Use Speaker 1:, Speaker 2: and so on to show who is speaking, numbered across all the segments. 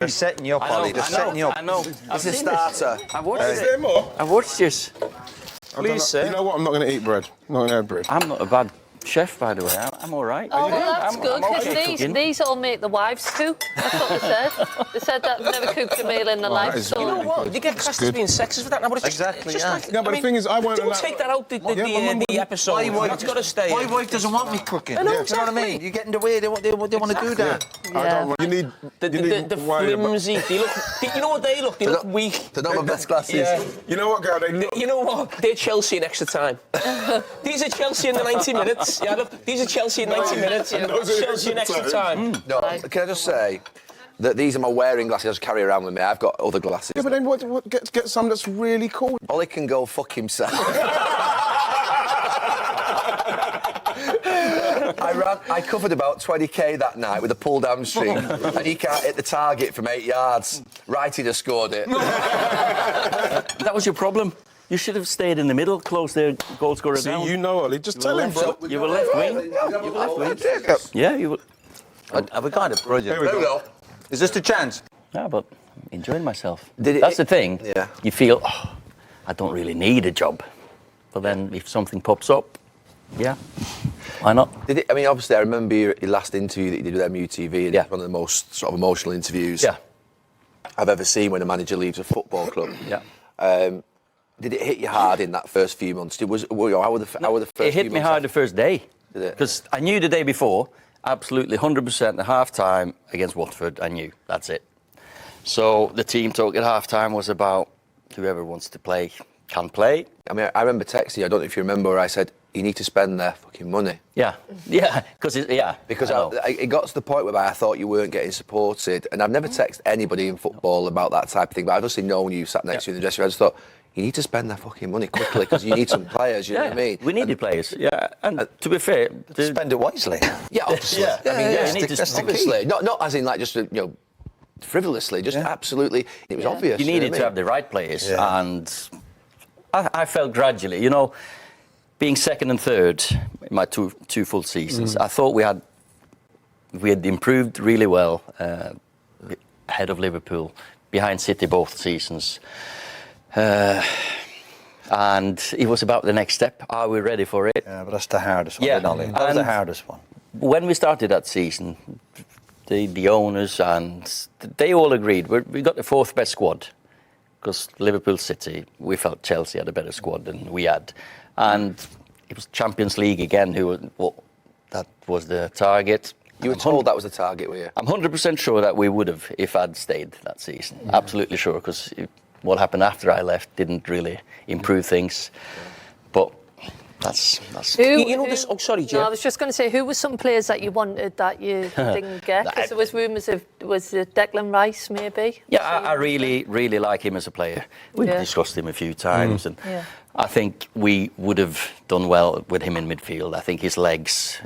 Speaker 1: They're setting you up, Ollie. They're setting you up.
Speaker 2: I know.
Speaker 3: It's a starter.
Speaker 2: I've watched
Speaker 4: Is there more?
Speaker 2: I've watched this.
Speaker 4: Please, sir. You know what? I'm not going to eat bread. I'm not going to have bread.
Speaker 2: I'm not a bad chef, by the way. I'm all right.
Speaker 5: Oh, well, that's good,
Speaker 2: I'm
Speaker 5: because
Speaker 2: okay
Speaker 5: these all make the wives cook. That's what they said. They said that they've never cooked a meal in their life.
Speaker 4: is
Speaker 5: So.
Speaker 6: You know what? They get classed as being sexist for that now, but it's
Speaker 1: Exactly,
Speaker 6: just
Speaker 1: yeah.
Speaker 6: like...
Speaker 4: No, but the thing is, I won't
Speaker 6: Don't
Speaker 4: allow-
Speaker 6: take that out the episode.
Speaker 1: My wife
Speaker 6: That's got to stay
Speaker 1: My
Speaker 6: in.
Speaker 1: wife doesn't want me cooking.
Speaker 6: I know,
Speaker 1: Do you know what I
Speaker 6: exactly.
Speaker 1: mean? You get in the way. They want to do that.
Speaker 5: Yeah.
Speaker 4: You need...
Speaker 6: The flimsy... They look... You know what they look? They look weak.
Speaker 3: They don't have best glasses.
Speaker 6: Yeah.
Speaker 4: You know what, girl?
Speaker 6: You know what? They're Chelsea in extra time. These are Chelsea in the 90 minutes. Yeah, look, these are Chelsea in 90 minutes. Chelsea in extra time.
Speaker 3: No, can I just say that these are my wearing glasses I just carry around with me. I've got other glasses.
Speaker 4: Yeah, but then what get some that's really cool.
Speaker 3: Ollie can go fuck himself. I covered about 20k that night with a pulled hamstring, and he can't hit the target from 8 yards. Right, he'd have scored it.
Speaker 2: That was your problem. You should have stayed in the middle, close their goal scorer down.
Speaker 4: See, you know, Ollie. Just tell him, bro.
Speaker 2: You were left wing. You were left wing. Yeah, you were.
Speaker 1: Have we got it, brilliant.
Speaker 4: There we go.
Speaker 1: Is this the chance?
Speaker 2: Yeah, but I'm enjoying myself.
Speaker 3: Did
Speaker 2: That's the thing.
Speaker 3: Yeah.
Speaker 2: You feel, I don't really need a job. But then if something pops up, yeah, why not?
Speaker 3: I mean, obviously, I remember your last interview that you did with MUTV, and
Speaker 2: Yeah.
Speaker 3: it's one of the most sort of emotional interviews
Speaker 2: Yeah.
Speaker 3: I've ever seen when a manager leaves a football club.
Speaker 2: Yeah.
Speaker 3: Did it hit you hard in that first few months? How were the first
Speaker 2: It hit
Speaker 3: few
Speaker 2: me
Speaker 3: months
Speaker 2: hard the first day.
Speaker 3: Did it?
Speaker 2: Because I knew the day before, absolutely 100% at half-time against Watford, I knew, that's it. So the team talk at half-time was about whoever wants to play can play.
Speaker 3: I mean, I remember texting you, I don't know if you remember, where I said, you need to spend their fucking money.
Speaker 2: Yeah, because
Speaker 3: Because it got to the point where I thought you weren't getting supported, and I've never texted anybody in football about that type of thing, but I've obviously known you sat next to you in the dressing room. I just thought, you need to spend their fucking money quickly because you need some players, you know what I mean?
Speaker 2: We needed players, yeah. And to be fair...
Speaker 1: Spend it wisely.
Speaker 3: Yeah, obviously.
Speaker 2: Yeah.
Speaker 3: I mean,
Speaker 2: you need to
Speaker 1: that's the key.
Speaker 3: obviously. Not as in, like, just, frivolously, just absolutely. It was obvious.
Speaker 2: You needed to have the right players, and I felt gradually, being second and third in my two full seasons, I thought we had improved really well ahead of Liverpool, behind City both seasons. And it was about the next step. Are we ready for it?
Speaker 1: Yeah, but that's the hardest one,
Speaker 2: Yeah.
Speaker 1: Ollie. That was the
Speaker 2: And-
Speaker 1: hardest one.
Speaker 2: When we started that season, the owners and they all agreed we got the fourth best squad, because Liverpool, City, we felt Chelsea had a better squad than we had, and it was Champions League again. That was the target.
Speaker 3: You were told that was the target, were you?
Speaker 2: I'm 100% sure that we would have if I'd stayed that season. Absolutely sure, because what happened after I left didn't really improve things. But that's
Speaker 6: Oh, sorry, Jim.
Speaker 5: No, I was just going to say, who were some players that you wanted that you didn't get? Because there was rumours of, was it Declan Rice, maybe?
Speaker 2: Yeah, I really, really like him as a player. We've discussed him a few times, and I think we would have done well with him in midfield. I think his legs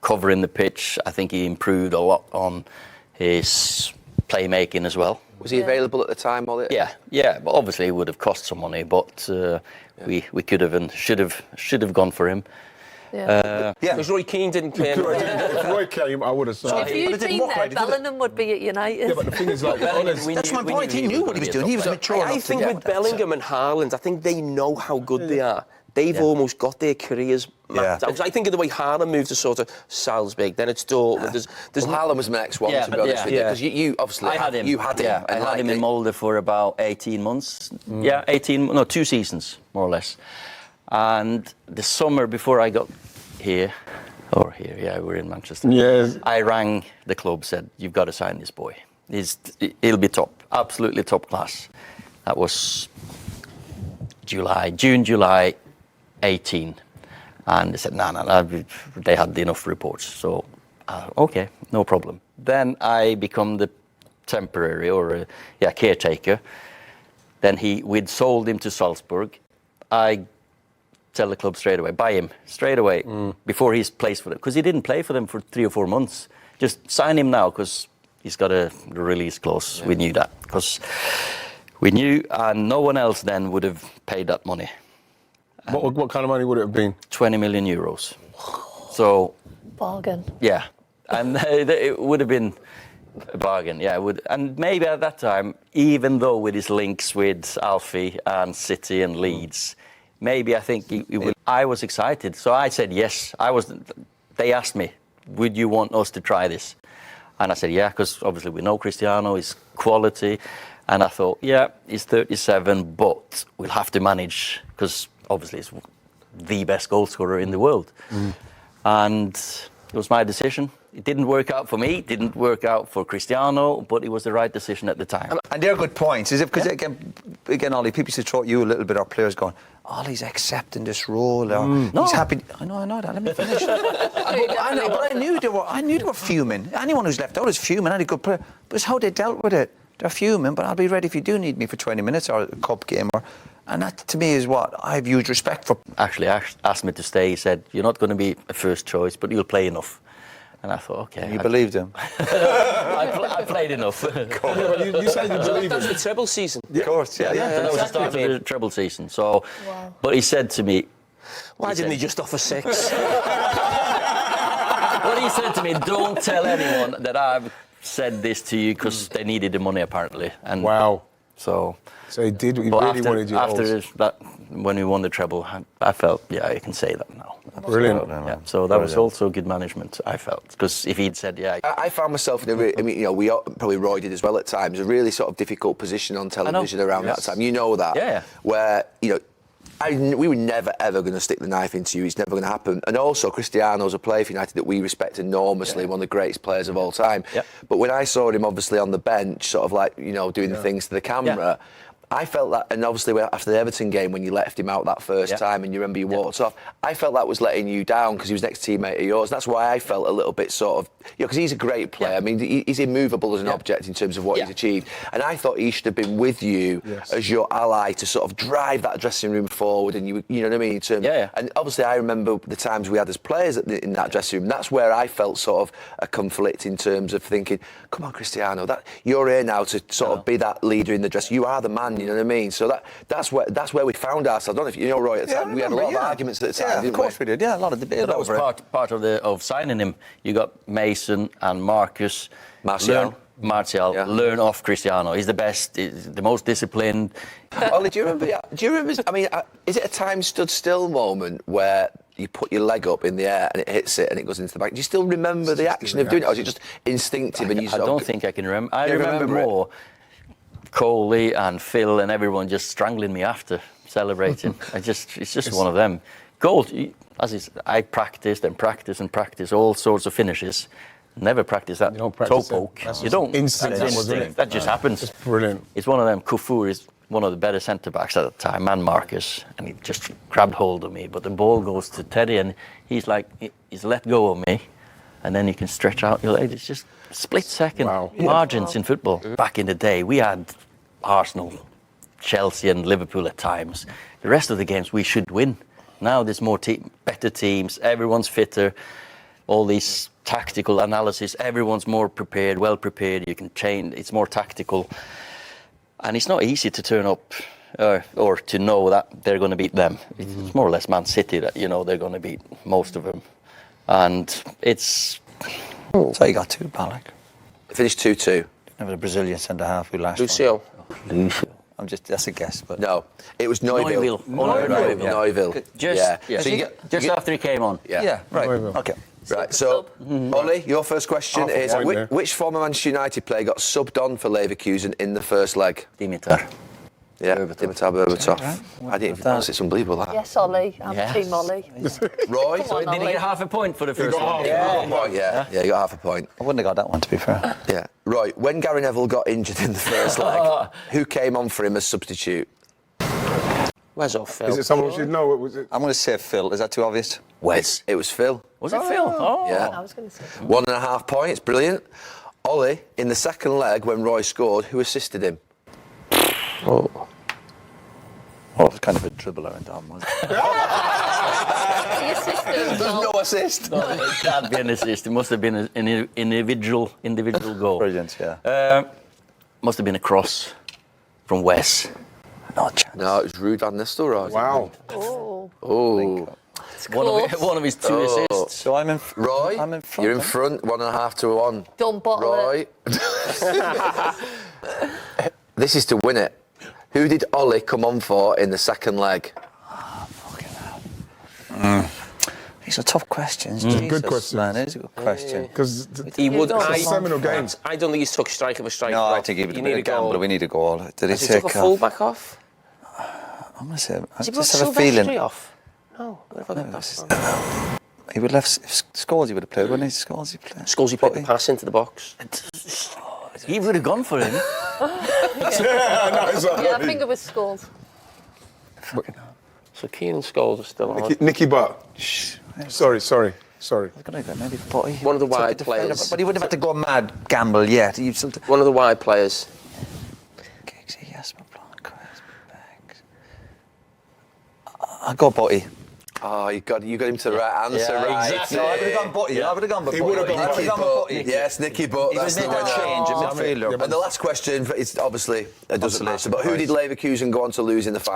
Speaker 2: covering the pitch, I think he improved a lot on his playmaking as well.
Speaker 3: Was he available at the time, Ollie?
Speaker 2: Yeah, but obviously it would have cost some money, but we could have and should have gone for him.
Speaker 6: Because Roy Keane didn't play.
Speaker 4: If Roy came, I would have signed
Speaker 5: If
Speaker 4: him.
Speaker 5: you'd been there, Bellingham would be at United.
Speaker 4: Yeah, but the thing is, like, honest.
Speaker 1: That's my point. He knew what he was doing. He was mature
Speaker 6: I
Speaker 1: enough
Speaker 6: think
Speaker 1: to
Speaker 6: with
Speaker 1: get that.
Speaker 6: Bellingham and Haaland, I think they know how good they are. They've almost got their careers mapped out. I think of the way Haaland moved to sort of Salzburg, then it's Dortmund.
Speaker 3: Haaland was my next one, to be honest with you, because you obviously
Speaker 2: had him.
Speaker 3: You had him.
Speaker 2: Yeah, I had him in Molde for about 18 months. Yeah, 2 seasons, more or less. And the summer before I got here, we're in Manchester.
Speaker 4: Yes.
Speaker 2: I rang the club, said, you've got to sign this boy. He'll be top, absolutely top class. That was June, July 18. And they said, no, they had enough reports. So, okay, no problem. Then I become the temporary or caretaker. Then we'd sold him to Salzburg. I tell the club straight away, buy him straight away before he's plays for them, because he didn't play for them for 3 or 4 months. Just sign him now, because he's got a release clause. We knew that, because we knew, and no one else then would have paid that money.
Speaker 4: What kind of money would it have been?
Speaker 2: 20 million euros. So
Speaker 5: Bargain.
Speaker 2: yeah, and it would have been A bargain, yeah. And maybe at that time, even though with his links with Alfie and City and Leeds, maybe I think I was excited. So I said yes. They asked me, would you want us to try this? And I said, yeah, because obviously we know Cristiano, his quality. And I thought, yeah, he's 37, but we'll have to manage, because obviously he's the best goal scorer in the world. And it was my decision. It didn't work out for me, it didn't work out for Cristiano, but it was the right decision at the time.
Speaker 1: And they're good points, is it? Because again, Ollie, people used to throw at you a little bit, our players going, Ollie's accepting this role, or he's happy. I know that. Let me finish. I know, but I knew they were fuming. Anyone who's left out is fuming. Any good player, but it's how they dealt with it. They're fuming, but I'll be ready if you do need me for 20 minutes or a cup game, and that to me is what I have huge respect for.
Speaker 2: Actually, asked me to stay. He said, "You're not going to be a first choice, but you'll play enough." And I thought, okay.
Speaker 1: And you believed him?
Speaker 2: I played enough.
Speaker 4: You said you believe
Speaker 6: That's
Speaker 4: it.
Speaker 6: the treble season.
Speaker 1: Of course, yeah.
Speaker 2: That was the start of the treble season. So, but he said to me,
Speaker 6: Why didn't he just offer 6?
Speaker 2: well, he said to me, "Don't tell anyone that I've said this to you," because they needed the money apparently. And
Speaker 4: Wow.
Speaker 2: So
Speaker 4: he did. He
Speaker 2: but
Speaker 4: really wanted you.
Speaker 2: after that, when we won the treble, I felt, yeah, I can say that now.
Speaker 4: Brilliant.
Speaker 2: Yeah, so that was also good management, I felt, because if he'd said, yeah,
Speaker 3: I found myself in we probably Roy did as well at times, a really sort of difficult position on television around that time. You know that, where we were never ever going to stick the knife into you. It's never going to happen. And also, Cristiano's a player for United that we respect enormously, one of the greatest players of all time. Yeah. But when I saw him obviously on the bench, sort of like doing the things to the camera. I felt that, and obviously after the Everton game, when you left him out that first time and you remember you walked off, I felt that was letting you down because he was next teammate of yours. That's why I felt a little bit sort of, because he's a great player. I mean, he's immovable as an object in terms of what he's achieved. And I thought he should have been with you as your ally to sort of drive that dressing room forward. And you know what I mean? And obviously, I remember the times we had as players in that dressing room. That's where I felt sort of a conflict in terms of thinking, come on, Cristiano, you're here now to sort of be that leader in the dress. You are the man. You know what I mean? So that's where we found ourselves. I don't know if you know, Roy, at the time, we had a lot of arguments at the time, didn't we?
Speaker 1: Of course we did, a lot of debate
Speaker 2: that was part of signing him. You got Mason and Marcus.
Speaker 3: Martial.
Speaker 2: Learn off Cristiano. He's the best, he's the most disciplined.
Speaker 3: Ollie, do you remember, I mean, is it a time stood still moment where you put your leg up in the air and it hits it and it goes into the back? Do you still remember the action of doing it, or is it just instinctive?
Speaker 2: I don't think I can remember. I remember more Coley and Phil and everyone just strangling me after celebrating. It's just one of them. Gold, I practiced and practiced and practiced all sorts of finishes. Never practice that toe poke. You don't.
Speaker 4: Instinct.
Speaker 2: That just happens.
Speaker 4: It's brilliant.
Speaker 2: It's one of them. Kufur is one of the better centre backs at the time, man Marcus, and he just grabbed hold of me. But the ball goes to Teddy, and he's let go of me, and then you can stretch out your legs. It's just split second margins in football. Back in the day, we had Arsenal, Chelsea, and Liverpool at times. The rest of the games we should win. Now there's more better teams. Everyone's fitter. All these tactical analysis. Everyone's more prepared, well prepared. You can change. It's more tactical, and it's not easy to turn up or to know that they're going to beat them. It's more or less Man City that they're going to beat most of them, and it's.
Speaker 1: So you got 2, Balak.
Speaker 3: Finished 2-2.
Speaker 1: Never the Brazilian centre half who last.
Speaker 6: Lucio.
Speaker 1: That's a guess, but
Speaker 3: No, it was Neuville. Neuville.
Speaker 2: Just after he came on.
Speaker 1: Yeah, right. Okay.
Speaker 3: Right, so, Ollie, your first question is, which former Manchester United player got subbed on for Leverkusen in the first leg?
Speaker 2: Dimitar.
Speaker 3: Yeah, Dimitar Berbatov. I didn't even notice. It's unbelievable, that.
Speaker 5: Yes, Ollie. I'm Team Ollie.
Speaker 3: Roy?
Speaker 5: Come on,
Speaker 2: Did he get half a point for the first one?
Speaker 3: Yeah, you got half a point.
Speaker 1: I wouldn't have got that one, to be fair.
Speaker 3: Yeah. Roy, when Gary Neville got injured in the first leg, who came on for him as substitute?
Speaker 6: Where's off Phil?
Speaker 4: Is it someone we should know? Was it?
Speaker 1: I'm going to say Phil. Is that too obvious?
Speaker 3: Wes. It was Phil.
Speaker 2: Was it Phil? Oh.
Speaker 3: Yeah.
Speaker 5: I was going to say.
Speaker 3: 1.5 points. Brilliant. Ollie, in the second leg when Roy scored, who assisted him?
Speaker 1: Oh, it was kind of a dribbler and Dom, wasn't it?
Speaker 5: The assistant.
Speaker 3: There's no assist.
Speaker 2: No, it can't be an assist. It must have been an individual goal.
Speaker 1: Brilliant, yeah.
Speaker 2: Must have been a cross from Wes.
Speaker 1: No chance.
Speaker 3: No, it was Ruud van Nistelrooy.
Speaker 4: Wow.
Speaker 3: Oh.
Speaker 2: One of his 2 assists.
Speaker 1: So I'm in
Speaker 3: Roy,
Speaker 1: I'm in front.
Speaker 3: you're in front, 1.5 to 1.
Speaker 5: Don't bottle
Speaker 3: Roy.
Speaker 5: it.
Speaker 3: This is to win it. Who did Ollie come on for in the second leg?
Speaker 1: These are tough questions.
Speaker 4: Good questions.
Speaker 1: Man, it is a good question.
Speaker 4: Because
Speaker 6: He would.
Speaker 4: seminal games.
Speaker 6: I don't think he's took strike of a strike.
Speaker 1: No, I
Speaker 6: off.
Speaker 1: think he would
Speaker 6: You
Speaker 1: have been
Speaker 6: need
Speaker 1: a gambler. We need a goal. Did he
Speaker 6: Has he
Speaker 1: take
Speaker 6: took a
Speaker 1: off?
Speaker 6: full-back off?
Speaker 1: I'm going to say, I
Speaker 6: Has he
Speaker 1: just
Speaker 6: brought
Speaker 1: have a feeling.
Speaker 6: Silvestri off? No. Where have I got that from?
Speaker 1: He would have left. Scholes, he would have played, wouldn't he? Scholes, he played.
Speaker 6: Scalzi put the pass into the box.
Speaker 2: He would have gone for him.
Speaker 5: Yeah, I think it was Scholes.
Speaker 6: So Kieran Scholes is still on.
Speaker 4: Nicky Butt. Sorry.
Speaker 1: I was going to go maybe Butty.
Speaker 6: One of the
Speaker 1: Took a
Speaker 6: wide
Speaker 1: defender,
Speaker 6: players.
Speaker 1: but he wouldn't have had to go mad gamble yet. He still.
Speaker 6: One of the wide players.
Speaker 1: Giggsy, Jasper Blanc, Chris Beggs. I'll go Butty.
Speaker 3: Oh, you got him to the right answer,
Speaker 2: Yeah,
Speaker 3: right?
Speaker 2: exactly.
Speaker 1: No, I would have gone Butty. I would have gone Butty.
Speaker 4: He would have gone
Speaker 3: Nicky Butt. Yes, Nicky Butt.
Speaker 1: He
Speaker 3: That's
Speaker 1: was
Speaker 3: the
Speaker 1: made that
Speaker 3: winner.
Speaker 1: change in midfielder.
Speaker 3: And the last question is obviously it doesn't matter. But who
Speaker 1: surprise.
Speaker 3: did Leverkusen go on to lose in the final?